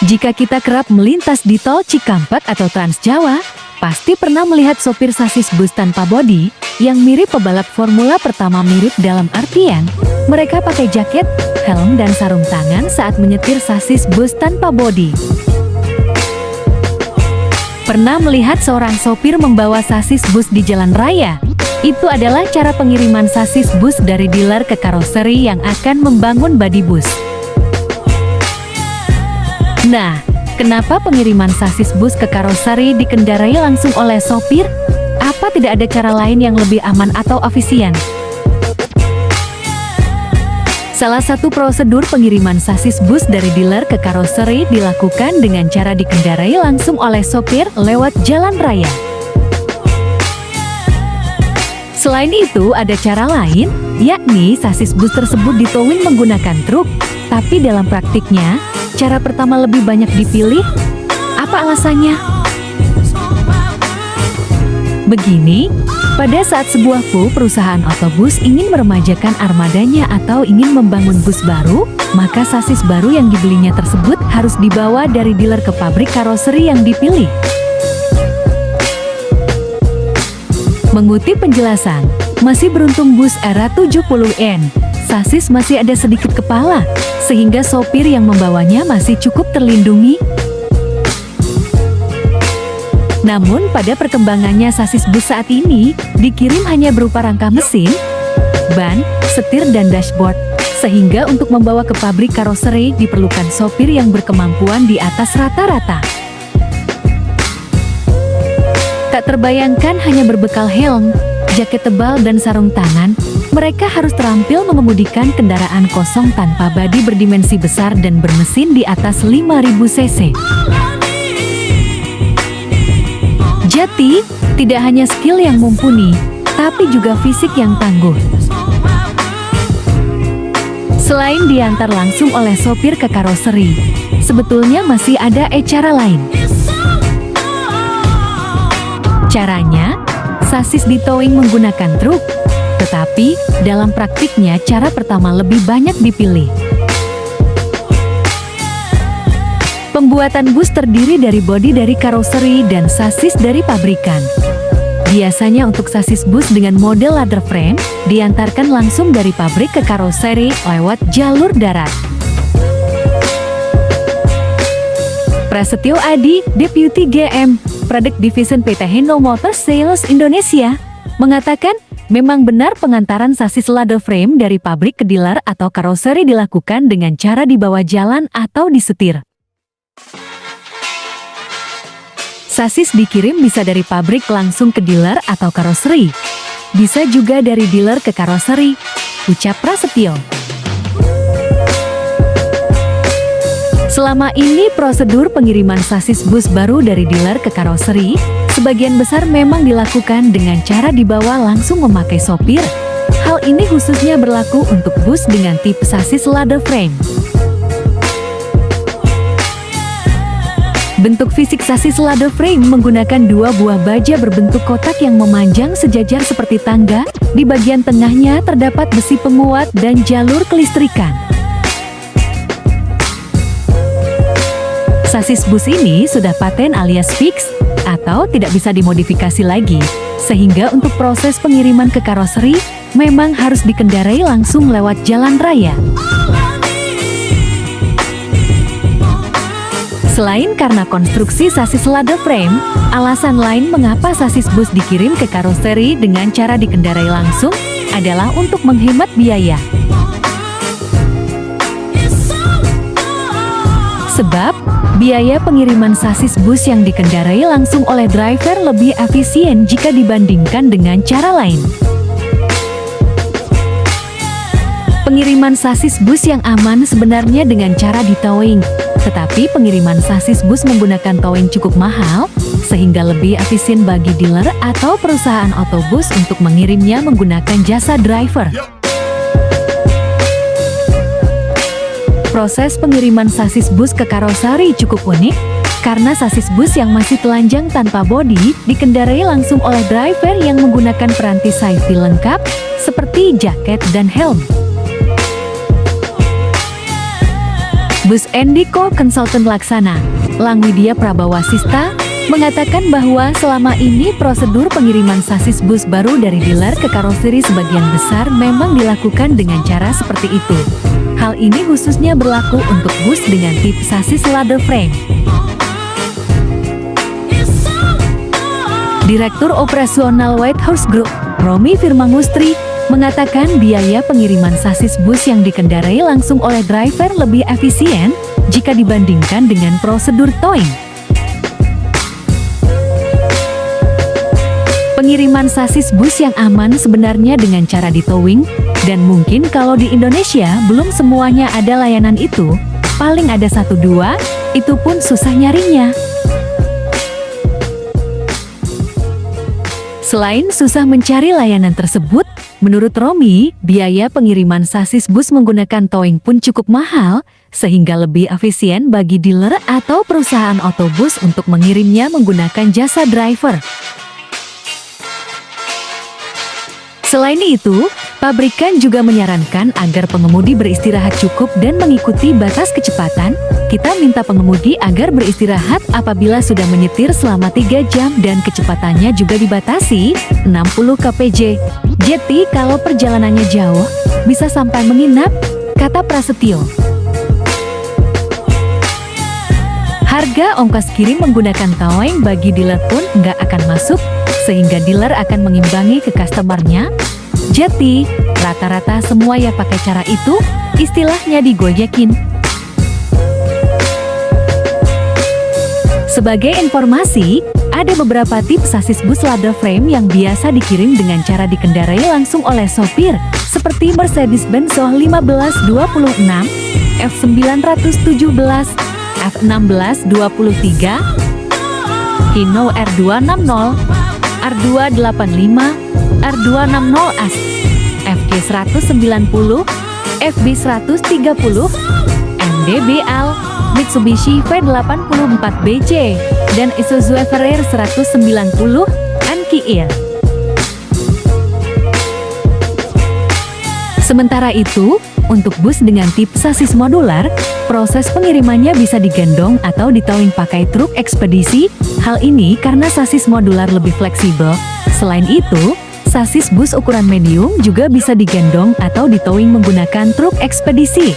Jika kita kerap melintas di tol Cikampek atau Trans Jawa, pasti pernah melihat sopir sasis bus tanpa bodi yang mirip pebalap formula pertama. Mirip dalam artian, mereka pakai jaket, helm dan sarung tangan saat menyetir sasis bus tanpa bodi. Pernah melihat seorang sopir membawa sasis bus di jalan raya? Itu adalah cara pengiriman sasis bus dari dealer ke karoseri yang akan membangun bodi bus. Nah, kenapa pengiriman sasis bus ke karoseri dikendarai langsung oleh sopir? Apa tidak ada cara lain yang lebih aman atau efisien? Salah satu prosedur pengiriman sasis bus dari dealer ke karoseri dilakukan dengan cara dikendarai langsung oleh sopir lewat jalan raya. Selain itu, ada cara lain, yakni sasis bus tersebut ditowing menggunakan truk. Tapi dalam praktiknya, cara pertama lebih banyak dipilih. Apa alasannya? Begini, pada saat sebuah perusahaan otobus ingin meremajakan armadanya atau ingin membangun bus baru, maka sasis baru yang dibelinya tersebut harus dibawa dari dealer ke pabrik karoseri yang dipilih. Mengutip penjelasan, masih beruntung bus era 70N, sasis masih ada sedikit kepala, sehingga sopir yang membawanya masih cukup terlindungi. Namun pada perkembangannya sasis bus saat ini, dikirim hanya berupa rangka mesin, ban, setir dan dashboard, sehingga untuk membawa ke pabrik karoseri diperlukan sopir yang berkemampuan di atas rata-rata. Tak terbayangkan hanya berbekal helm, jaket tebal dan sarung tangan, mereka harus terampil mengemudikan kendaraan kosong tanpa bodi berdimensi besar dan bermesin di atas 5000 cc. Jadi, tidak hanya skill yang mumpuni, tapi juga fisik yang tangguh. Selain diantar langsung oleh sopir ke karoseri, sebetulnya masih ada cara lain. Caranya, sasis ditowing menggunakan truk, tetapi dalam praktiknya cara pertama lebih banyak dipilih. Pembuatan bus terdiri dari bodi dari karoseri dan sasis dari pabrikan. Biasanya untuk sasis bus dengan model ladder frame, diantarkan langsung dari pabrik ke karoseri lewat jalur darat. Prasetyo Adi, Deputy GM, Product Division PT Hino Motor Sales Indonesia, mengatakan, memang benar pengantaran sasis ladder frame dari pabrik ke dealer atau karoseri dilakukan dengan cara dibawa jalan atau disetir. Sasis dikirim bisa dari pabrik langsung ke dealer atau karoseri. Bisa juga dari dealer ke karoseri, ucap Prasetyo. Selama ini prosedur pengiriman sasis bus baru dari dealer ke karoseri, sebagian besar memang dilakukan dengan cara dibawa langsung memakai sopir. Hal ini khususnya berlaku untuk bus dengan tipe sasis ladder frame. Bentuk fisik sasis ladder frame menggunakan dua buah baja berbentuk kotak yang memanjang sejajar seperti tangga. Di bagian tengahnya terdapat besi penguat dan jalur kelistrikan. Sasis bus ini sudah paten alias fix, atau tidak bisa dimodifikasi lagi, sehingga untuk proses pengiriman ke karoseri, memang harus dikendarai langsung lewat jalan raya. Selain karena konstruksi sasis ladder frame, alasan lain mengapa sasis bus dikirim ke karoseri dengan cara dikendarai langsung, adalah untuk menghemat biaya. Sebab, biaya pengiriman sasis bus yang dikendarai langsung oleh driver lebih efisien jika dibandingkan dengan cara lain. Pengiriman sasis bus yang aman sebenarnya dengan cara ditowing, tetapi pengiriman sasis bus menggunakan towing cukup mahal, sehingga lebih efisien bagi dealer atau perusahaan otobus untuk mengirimnya menggunakan jasa driver. Proses pengiriman sasis bus ke karoseri cukup unik, Karena sasis bus yang masih telanjang tanpa bodi dikendarai langsung oleh driver yang menggunakan peranti safety lengkap seperti jaket dan helm. Bus Endico Konsultan Laksana, Langwidia Prabawasista, mengatakan bahwa selama ini prosedur pengiriman sasis bus baru dari dealer ke karoseri sebagian besar memang dilakukan dengan cara seperti itu. Hal ini khususnya berlaku untuk bus dengan tipe sasis ladder frame. Direktur Operasional White House Group, Romi Firmangustri, mengatakan biaya pengiriman sasis bus yang dikendarai langsung oleh driver lebih efisien jika dibandingkan dengan prosedur towing. Pengiriman sasis bus yang aman sebenarnya dengan cara ditowing, dan mungkin kalau di Indonesia belum semuanya ada layanan itu, paling ada 1-2, itu pun susah nyarinya. Selain susah mencari layanan tersebut, menurut Romi, biaya pengiriman sasis bus menggunakan towing pun cukup mahal, sehingga lebih efisien bagi dealer atau perusahaan otobus untuk mengirimnya menggunakan jasa driver. Selain itu, pabrikan juga menyarankan agar pengemudi beristirahat cukup dan mengikuti batas kecepatan. Kita minta pengemudi agar beristirahat apabila sudah menyetir selama 3 jam dan kecepatannya juga dibatasi 60 kpj. Jadi kalau perjalanannya jauh, bisa sampai menginap, kata Prasetyo. Harga ongkos kirim menggunakan towing bagi dealer pun nggak akan masuk, sehingga dealer akan mengimbangi ke customer-nya. Jadi, rata-rata semua yang pakai cara itu, istilahnya digojekin. Sebagai informasi, ada beberapa tipe sasis bus ladder frame yang biasa dikirim dengan cara dikendarai langsung oleh sopir, seperti Mercedes-Benz SO 1526, F917, F1623, Hino R260, R285, R260S, FG190, FB130, MDBL, Mitsubishi V84BC, dan Isuzu Everest 190, Anki-Ir. Sementara itu, untuk bus dengan tipe sasis modular, proses pengirimannya bisa digendong atau ditowing pakai truk ekspedisi. Hal ini karena sasis modular lebih fleksibel. Selain itu, sasis bus ukuran medium juga bisa digendong atau ditowing menggunakan truk ekspedisi.